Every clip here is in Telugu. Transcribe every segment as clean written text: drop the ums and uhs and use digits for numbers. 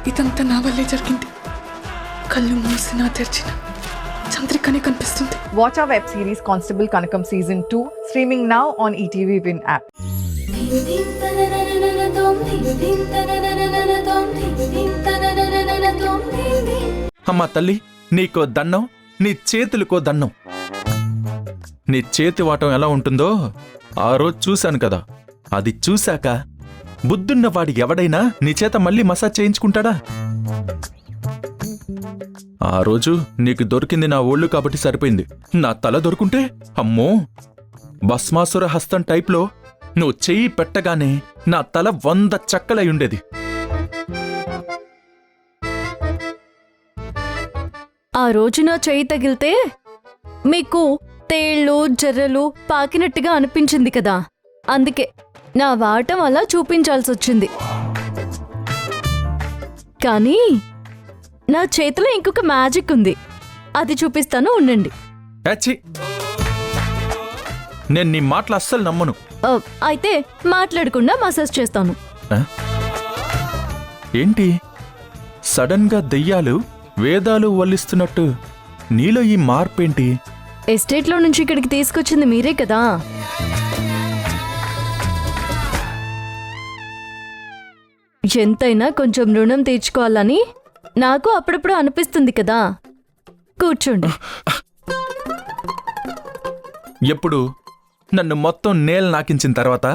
ఇదంతా నా వల్లే జరిగింది. కళ్ళు మూసినా తెరిచిన చంద్రికనే కనిపిస్తుంది. Watch our web series Constable Kanakam Season 2 streaming now on ETV Win app. అమ్మా తల్లి, నీకో దన్నం, నీ చేతులకో దన్నం. నీ చేతి వాటం ఎలా ఉంటుందో ఆ రోజు చూశాను కదా. అది చూశాక బుద్ధున్న వాడి ఎవడైనా నీ చేత మళ్ళీ మసాజ్ చేయించుకుంటాడా? ఆ రోజు నీకు దొరికింది నా ఒళ్ళు కాబట్టి సరిపోయింది. నా తల దొరుకుంటే అమ్మో, భస్మాసుర హస్తం టైప్లో నువ్వు చెయ్యి పెట్టగానే నా తల 100 చెక్కలై ఉండేది. ఆ రోజు నా చెయ్యి తగిలితే మీకు తేళ్ళు జర్రలు పాకినట్టుగా అనిపించింది కదా, అందుకే నా వాటం అలా చూపించాల్సొచ్చింది. కానీ నా చేతిలో ఇంకొక మ్యాజిక్ ఉంది, అది చూపిస్తాను, ఉండండి. ఏచ్చి, నేను నీ మాటలు అస్సలు నమ్మను. అయితే మాట్లాడకుండా మసాజ్ చేస్తాను. ఏంటి సడన్ గా దెయ్యాలు వేదాలు వల్లిస్తున్నట్టు నీలో ఈ మార్పేంటి? ఎస్టేట్లో నుంచి ఇక్కడికి తీసుకొచ్చింది మీరే కదా. ఎంతైనా కొంచెం రుణం తీర్చుకోవాలని నాకు అప్పుడప్పుడు అనిపిస్తుంది కదా. కూర్చోండి. ఎప్పుడు నన్ను మొత్తం నేల నాకించిన తర్వాత?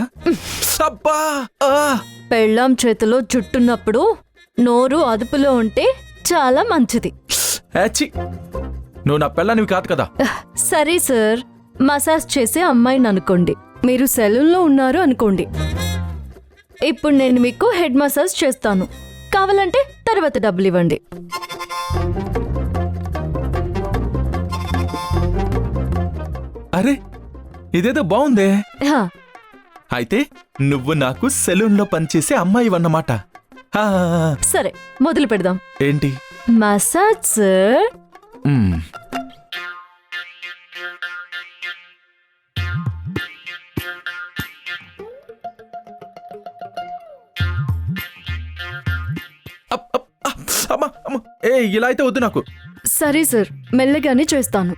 అబ్బా! పెళ్ళాం చేతిలో జుట్టున్నప్పుడు నోరు అదుపులో ఉంటే చాలా మంచిది. ఏచ్చి, నువ్వు నా పెళ్ళానివి కాదు కదా. సరే సార్, మసాజ్ చేసే అమ్మాయిని అనుకోండి, మీరు సెలూన్లో ఉన్నారు అనుకోండి. ఇప్పుడు నేను మీకు హెడ్ మసాజ్ చేస్తాను, కావాలంటే తర్వాత డబ్బులు ఇవ్వండి. అరే, ఇదేదో బాగుందే. హా, అయితే నువ్వు నాకు సెలూన్లో పనిచేసే అమ్మాయివన్నమాట. సరే మొదలు పెడదాం. ఏంటి మసాజ్ సార్? ఇలా అయితే వద్దు నాకు. సరే సార్, మెల్లగానే చేస్తాను.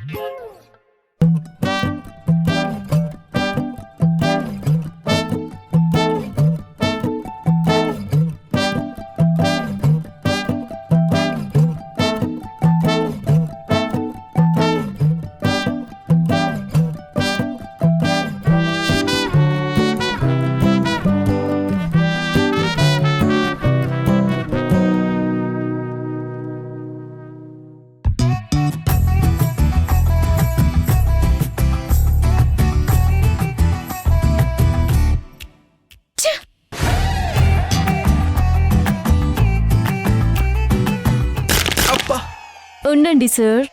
ఉండండి సార్,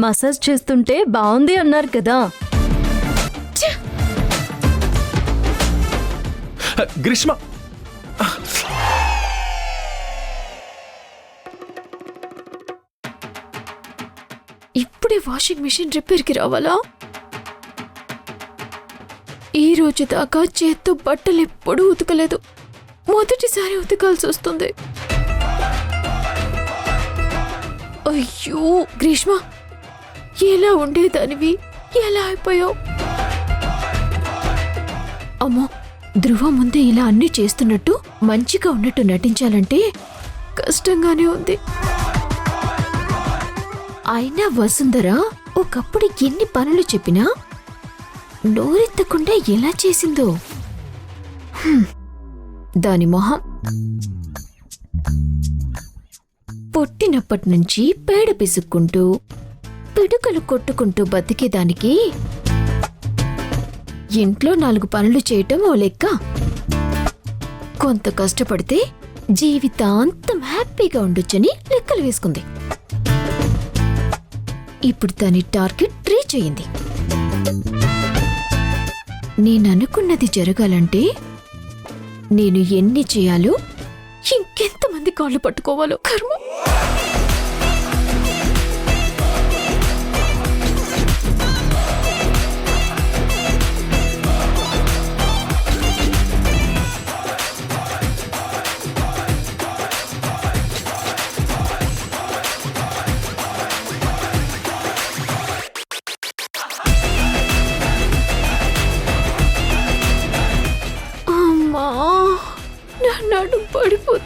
మసాజ్ చేస్తుంటే బాగుంది అన్నారు కదా. గ్రీష్మ, ఇప్పుడే వాషింగ్ మిషన్ రిపేర్కి రావాలా? ఈ రోజు దాకా చేత్తో బట్టలు ఎప్పుడూ ఉతకలేదు, మొదటిసారి ఉతకాల్సి వస్తుంది. అయ్యో గ్రీష్మ, ఎలా ఉండేదానివి, ఎలా అయిపోయావు? అమ్మో, ధ్రువ ముందే ఇలా అన్నీ చేస్తున్నట్టు మంచిగా ఉన్నట్టు నటించాలంటే కష్టంగానే ఉంది. అయినా వసుంధర ఒకప్పుడు ఎన్ని పనులు చెప్పినా నోరెత్తకుండా ఎలా చేసిందో. దాని మొహం. పుట్టినప్పటి నుంచి పేడ పిసుక్కుంటూ పిడుకలు కొట్టుకుంటూ బతికేదానికి ఇంట్లో 4 పనులు చేయటం ఓ లెక్క. కొంత కష్టపడితే జీవితాంతం హ్యాపీగా ఉండొచ్చని లెక్కలు వేసుకుంది. ఇప్పుడు దాని టార్గెట్ రీచ్ అయింది. నేననుకున్నది జరగాలంటే నేను ఎన్ని చేయాలో, ఇంకెంతమంది కాళ్ళు పట్టుకోవాలో కర్మ.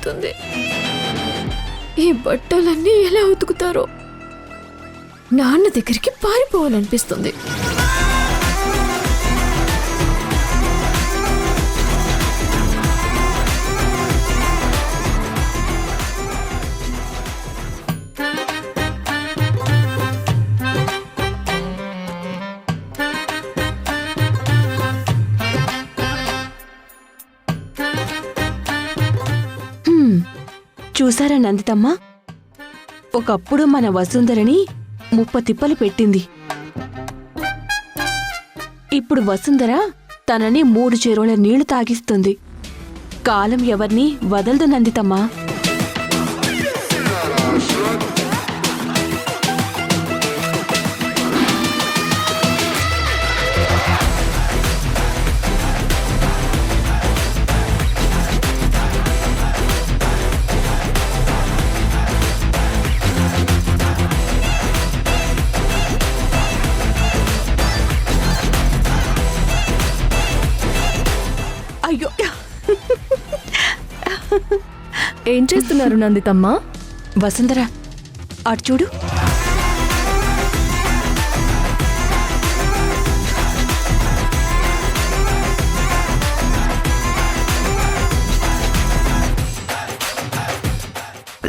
అవుతుంది. ఈ బట్టలన్నీ ఎలా ఉతుకుతారో? నాన్న దగ్గరికి పారిపోవాలనిపిస్తుంది. చూసారా నందితమ్మ, ఒకప్పుడు మన వసుంధరని ముప్పతిప్పలు పెట్టింది. ఇప్పుడు వసుంధర తనని 3 చెరువుల నీళ్లు తాగిస్తుంది. కాలం ఎవర్ని వదలదు నందితమ్మ. అయ్యో, ఏం చేస్తున్నారు నందితమ్మ? వసుంధర అటు చూడు.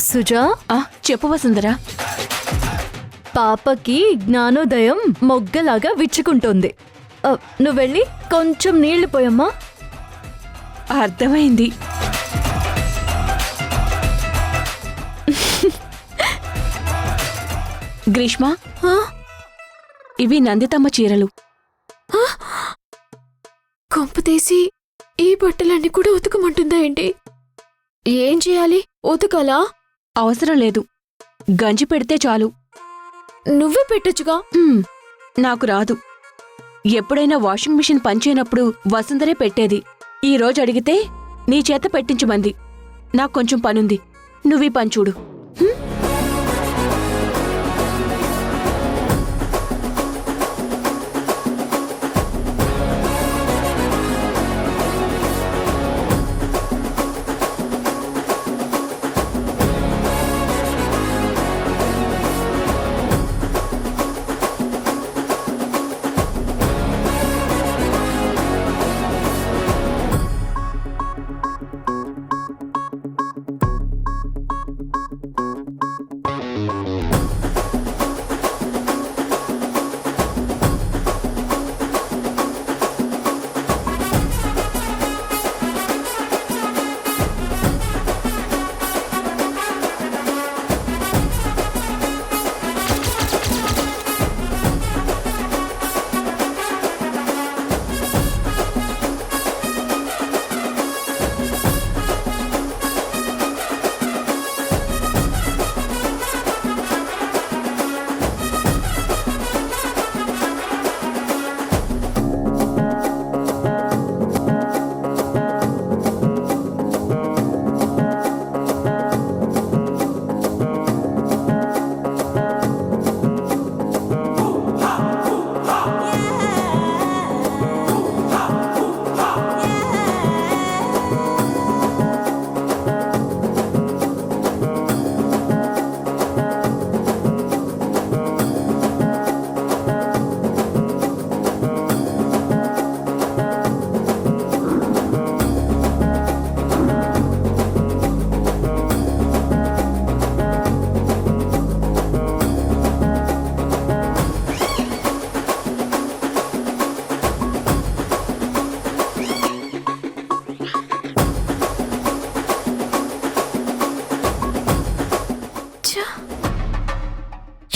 సుజా, చెప్పు వసుంధర. పాపకి జ్ఞానోదయం మొగ్గలాగా విచ్చుకుంటోంది. నువ్వెళ్ళి కొంచెం నీళ్లు పోయమ్మా. అర్థమైంది. గ్రీష్మ, ఇవి నందితమ్మ చీరలు. కొంపతీసి ఈ బట్టలన్నీ కూడా ఉతకమంటుందా ఏంటి? ఏం చేయాలి? ఉతకాలా? అవసరం లేదు, గంజి పెడితే చాలు. నువ్వే పెట్టొచ్చుగా. నాకు రాదు. ఎప్పుడైనా వాషింగ్ మిషన్ పనిచేయనప్పుడు వసుంధరే పెట్టేది. ఈ రోజు అడిగితే నీ చేత పెట్టించమంది. నాకు కొంచెం పనుంది, నువ్వీ పని చూడు.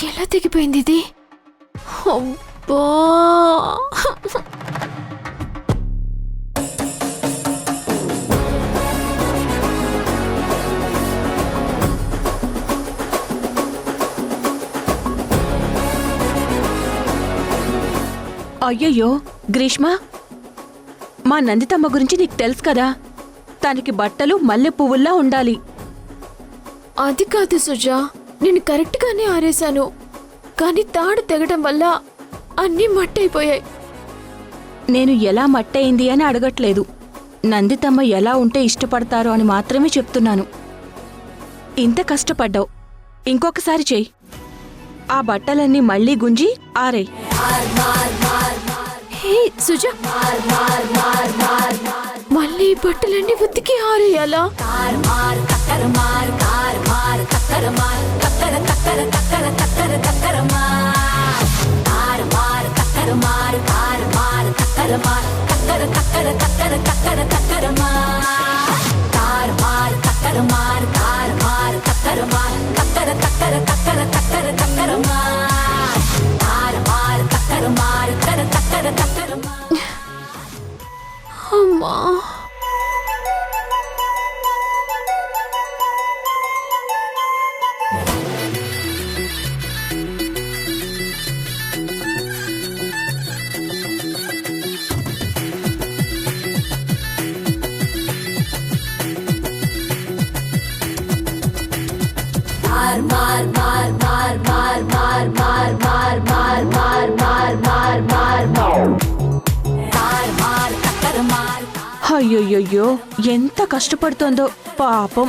ఎలా తెగిపోయింది ఇది? అబ్బా! అయ్యయ్యో గ్రీష్మ, మా నందితమ్మ గురించి నీకు తెలుసు కదా. తనకి బట్టలు మల్లె పువ్వుల్లా ఉండాలి. అది కాదు సుజా, నేను కరెక్ట్గానే ఆరేశాను. కానీ తాడు తెగడం వల్ల అన్నీ మట్టయిపోయాయి. నేను ఎలా మట్టయింది అని అడగట్లేదు. నందితమ్మ ఎలా ఉంటే ఇష్టపడతారో అని మాత్రమే చెప్తున్నాను. ఇంత కష్టపడ్డావు, ఇంకొకసారి చెయ్యి. ఆ బట్టలన్నీ మళ్ళీ గుంజి ఆరేయ్. హే సుజా, మళ్ళీ ఈ బట్టలన్నీ ఉతికి ఆరేయాలా? అమ్మా, అయ్యోయ్యో, ఎంత కష్టపడుతోందో పాపం.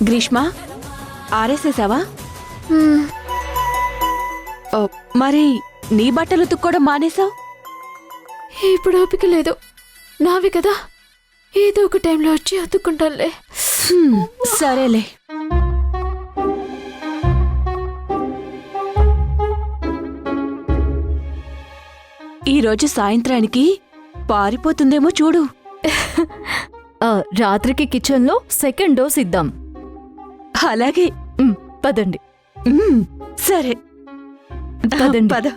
గ్రీష్మ, ఆరేసేసావా? ఓ, మరి నీ బట్టలు ఉతుక్కోవడం మానేసావు? ఇప్పుడు ఓపిక లేదు. నావి కదా, ఏదో ఒక టైంలో వచ్చి అతుక్కుంటానులే. సరేలే. ఈరోజు సాయంత్రానికి పారిపోతుందేమో చూడు. రాత్రికి కిచెన్లో సెకండ్ డోస్ ఇద్దాం. అలాగే. పదండి. సరే పదండి. పద.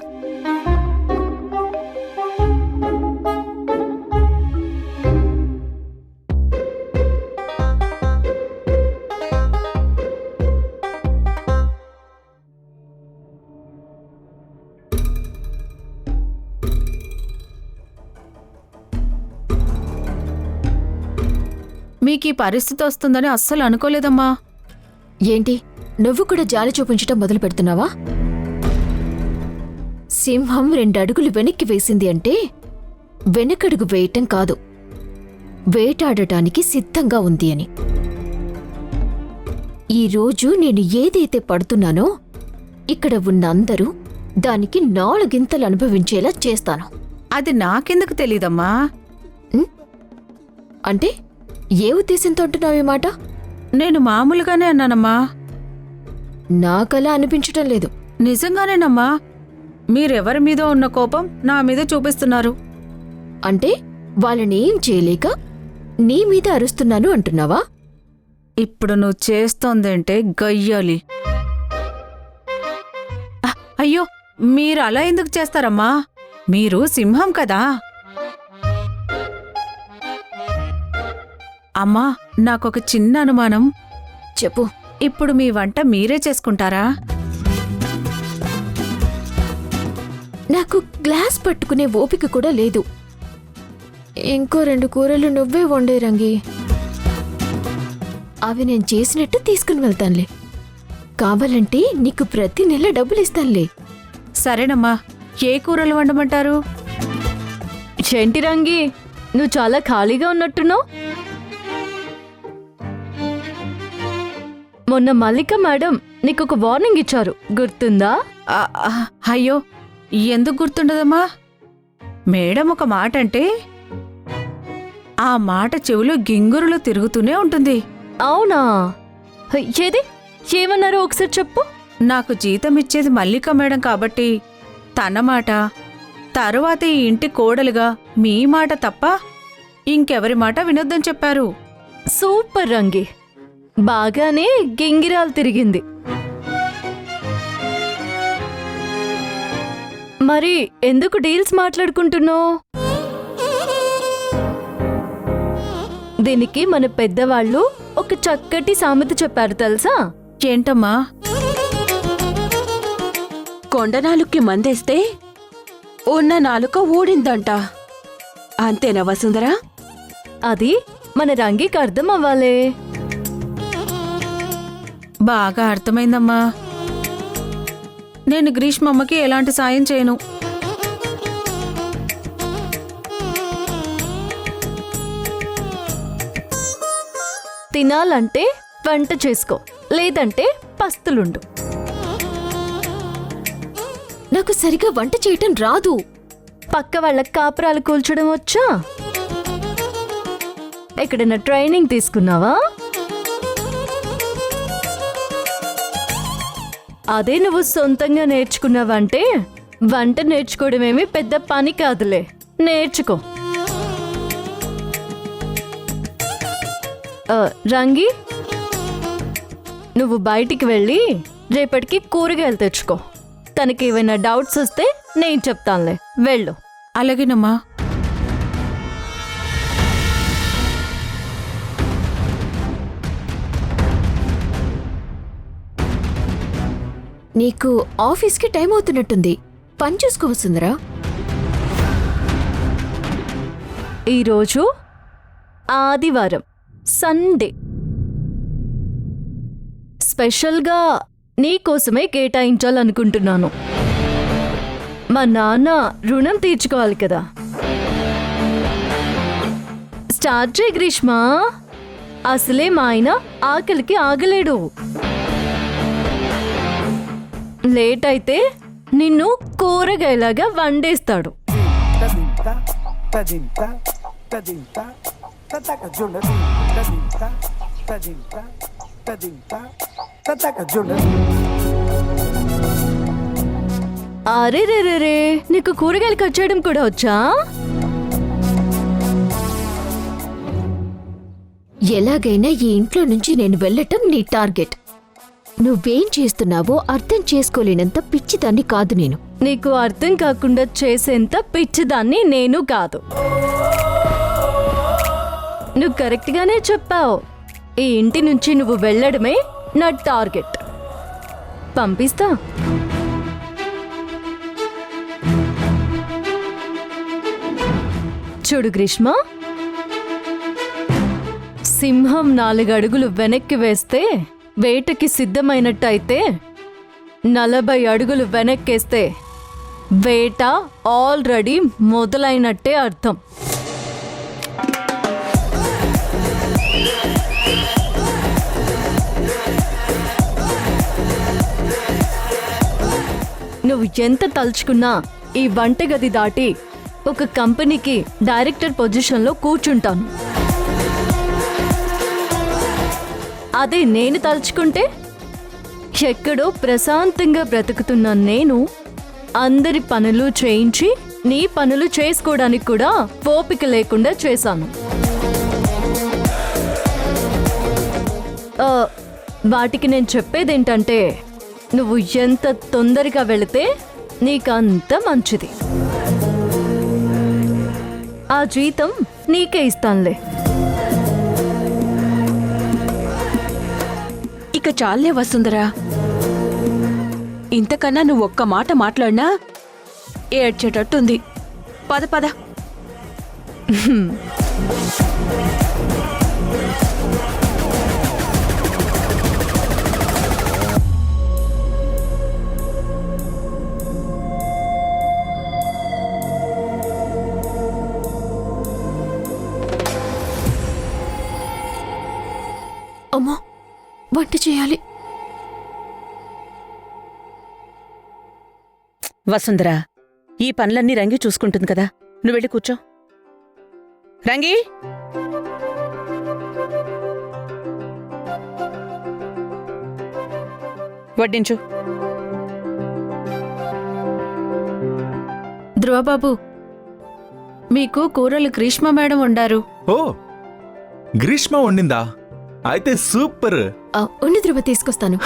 మీకీ పరిస్థితి వస్తుందని అస్సలు అనుకోలేదమ్మా. ఏంటి, నువ్వు కూడా జాలి చూపించటం మొదలు పెడుతున్నావా? సింహం 2 అడుగులు వెనక్కి వేసింది అంటే వెనకడుగు వేయటం కాదు, వేటాడటానికి సిద్ధంగా ఉంది అని. ఈరోజు నేను ఏదైతే పడుతున్నానో ఇక్కడ ఉన్న అందరూ దానికి 4 గింతలు అనుభవించేలా చేస్తాను. అది నాకెందుకు తెలీదమ్మా. అంటే ఏ ఉద్దేశంతో అంటున్నావు ఈ మాట? నేను మామూలుగానే అన్నానమ్మా. నాకలా అనిపించటం లేదు. నిజంగానేనమ్మా. మీరెవరి మీదో ఉన్న కోపం నా మీద చూపిస్తున్నారు. అంటే వాళ్ళని ఏం చేయలేక నీ మీద అరుస్తున్నాను అంటున్నావా? ఇప్పుడు నువ్వు చేస్తోందంటే గయ్యాలి. అయ్యో, మీరు అలా ఎందుకు చేస్తారమ్మా? మీరు సింహం కదా. అమ్మా, నాకొక చిన్న అనుమానం. చెప్పు. ఇప్పుడు మీ వంట మీరే చేసుకుంటారా? నాకు గ్లాస్ పట్టుకునే ఓపిక కూడా లేదు. ఇంకో 2 కూరలు నువ్వే వండే రంగి. అవి నేను చేసినట్టు తీసుకుని వెళ్తానులే. కావాలంటే నీకు ప్రతి నెల డబ్బులు ఇస్తానులే. సరేనమ్మా, ఏ కూరలు వండమంటారు? ఏంటి రంగి, నువ్వు చాలా ఖాళీగా ఉన్నట్టున్నావు. మొన్న మల్లిక మేడం నీకొక వార్నింగ్ ఇచ్చారు, గుర్తుందా? అయ్యో, ఎందుకు గుర్తుండదమ్మా? మేడం ఒక మాట అంటే ఆ మాట చెవిలో గింగురులో తిరుగుతూనే ఉంటుంది. అవునా? ఏది, ఏమన్నారో ఒకసారి చెప్పు. నాకు జీతం ఇచ్చేది మల్లిక మేడం కాబట్టి తన మాట, తరువాత ఈ ఇంటి కోడలుగా మీ మాట తప్ప ఇంకెవరి మాట వినొద్దని చెప్పారు. సూపర్ రంగి, బాగానే గింగిరాలు తిరిగింది. మరి ఎందుకు డీల్స్ మాట్లాడుకుంటున్నావు? దీనికి మన పెద్దవాళ్ళు ఒక చక్కటి సామెత చెప్పారు తెలుసా? ఏంటమ్మా? కొండ నాలుక్కి మందేస్తే ఉన్న నాలుక ఊడిందంట. అంతేనా వసుంధరా? అది మన రంగికి అర్థం అవ్వాలే. బాగా అర్థమైందమ్మా. నేను గ్రీష్మమ్మకి ఎలాంటి సాయం చేయను. తినాలంటే వంట చేసుకో, లేదంటే పస్తులుండు. నాకు సరిగా వంట చేయటం రాదు. పక్క వాళ్ళ కాపురాలు కూల్చడం వచ్చా? ఎక్కడైనా ట్రైనింగ్ తీసుకున్నావా? అదే నువ్వు సొంతంగా నేర్చుకున్నావంటే వంట నేర్చుకోవడమేమి పెద్ద పని కాదులే, నేర్చుకో. రంగి, నువ్వు బయటికి వెళ్ళి రేపటికి కూరగాయలు తెచ్చుకో. తనకి ఏమైనా డౌట్స్ వస్తే నేను చెప్తానులే, వెళ్ళు. అలాగేనమ్మా. నీకు ఆఫీస్కి టైం అవుతున్నట్టుంది. పని చూసుకోవస్తుందిరా. ఈరోజు ఆదివారం, సండే. స్పెషల్గా నీకోసమే కేటాయించాలనుకుంటున్నాను. మా నాన్న రుణం తీర్చుకోవాలి కదా. స్టార్ట్ చేయి గ్రీష్మ. అసలే మా ఆయన ఆకలికి ఆగలేడు. లేట్ అయితే నిన్ను కూరగాయలాగా వండేస్తాడు. అరే రే రే రే, నీకు కూరగాయలు కట్ చేయడం కూడా వచ్చా? ఎలాగైనా ఈ ఇంట్లో నుంచి నేను వెళ్ళటం నీ టార్గెట్. నువ్వేం చేస్తున్నావో అర్థం చేసుకోలేనంత పిచ్చిదాన్ని కాదు నేను. నీకు అర్థం కాకుండా చేసేంత పిచ్చిదాన్ని నేను కాదు. నువ్వు కరెక్ట్గానే చెప్పావు. ఈ ఇంటి నుంచి నువ్వు వెళ్ళడమే నా టార్గెట్. పంపిస్తా. చూడు గ్రీష్మ, సింహం 4 అడుగులు వెనక్కి వేస్తే వేటకి సిద్ధమైనట్టయితే 40 అడుగులు వెనక్కేస్తే వేట ఆల్రెడీ మొదలైనట్టే అర్థం. నువ్వు ఎంత తలుచుకున్నా ఈ వంటగది దాటి ఒక కంపెనీకి డైరెక్టర్ పొజిషన్లో కూర్చుంటాను. అదే నేను తలుచుకుంటే ఎక్కడో ప్రశాంతంగా బ్రతుకుతున్న నేను అందరి పనులు చేయించి నీ పనులు చేసుకోవడానికి కూడా ఓపిక లేకుండా చేశాను. వాటికి నేను చెప్పేదేంటంటే, నువ్వు ఎంత తొందరగా వెళితే నీకంత మంచిది. ఆ జీతం నీకే ఇస్తానులే. ఇక చాలే వసుంధరా. ఇంతకన్నా నువ్వు ఒక్క మాట మాట్లాడినా ఏడ్చేటట్టుంది. పద పద. అమ్మా, వంట చేయాలి. వసుంధరా, ఈ పనులన్నీ రంగి చూసుకుంటుంది కదా, నువ్వు వెళ్ళి కూర్చో. రంగి, వడ్డించు. ధ్రువబాబు, మీకు కూరలు గ్రీష్మ మేడం వండారు. ఓ, గ్రీష్మ వండిందా? అయితే సూపర్. ఉండి ధ్రువ తీసుకొస్తాను.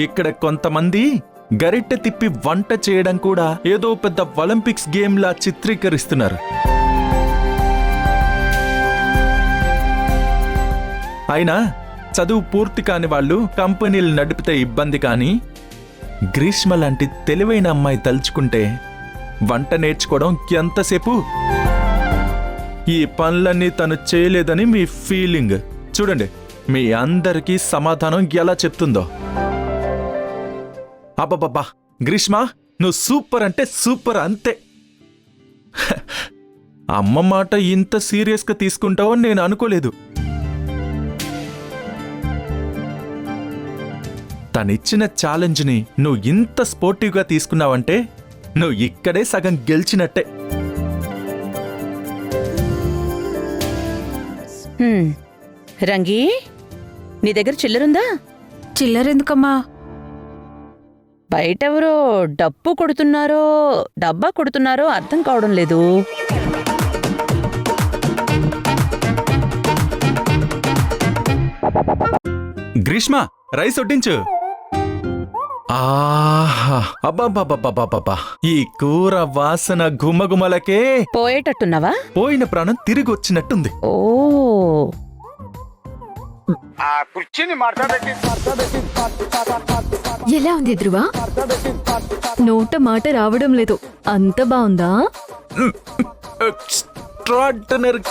ఇక్కడ కొంతమంది గరిటె తిప్పి వంట చేయడం కూడా ఏదో పెద్ద ఒలింపిక్స్ గేమ్ లా చిత్రీకరిస్తున్నారు. అయినా చదువు పూర్తి కాని వాళ్ళు కంపెనీలు నడిపితే ఇబ్బంది కానీ గ్రీష్మ లాంటి తెలివైన అమ్మాయి తలుచుకుంటే వంట నేర్చుకోవడం ఎంతసేపు. ఈ పనులన్నీ తను చేయలేదని మీ ఫీలింగ్. చూడండి మీ అందరికీ సమాధానం ఎలా చెప్తుందో. అబ్బబ్బబ్బా గ్రీష్మ, నువ్వు సూపర్ అంటే సూపర్ అంతే. అమ్మ మాట ఇంత సీరియస్గా తీసుకుంటావని నేను అనుకోలేదు. తనిచ్చిన ఛాలెంజ్ని నువ్వు ఇంత స్పోర్టివ్గా తీసుకున్నావంటే నువ్వు ఇక్కడే సగం గెలిచినట్టే. రంగి, నీ దగ్గర చిల్లరుందా? చిల్లరెందుకమ్మా? బయటెవరో డబ్బా కొడుతున్నారో అర్థం కావడం లేదు. గ్రీష్మ, రైస్ వడ్డించు. ఆహా, అబ్బబ్బబ్బబ్బబ్బబ్బా, ఈ కూర వాసన గుమగుమలకే పోయేటట్టున్నావా? పోయిన ప్రాణం తిరిగి వచ్చినట్టుంది. ఓ, ఎలా ఉంది ధ్రువ? నోట మాట రావడం లేదు. అంత బాగుందా? ఎక్స్ట్రార్డినరీ.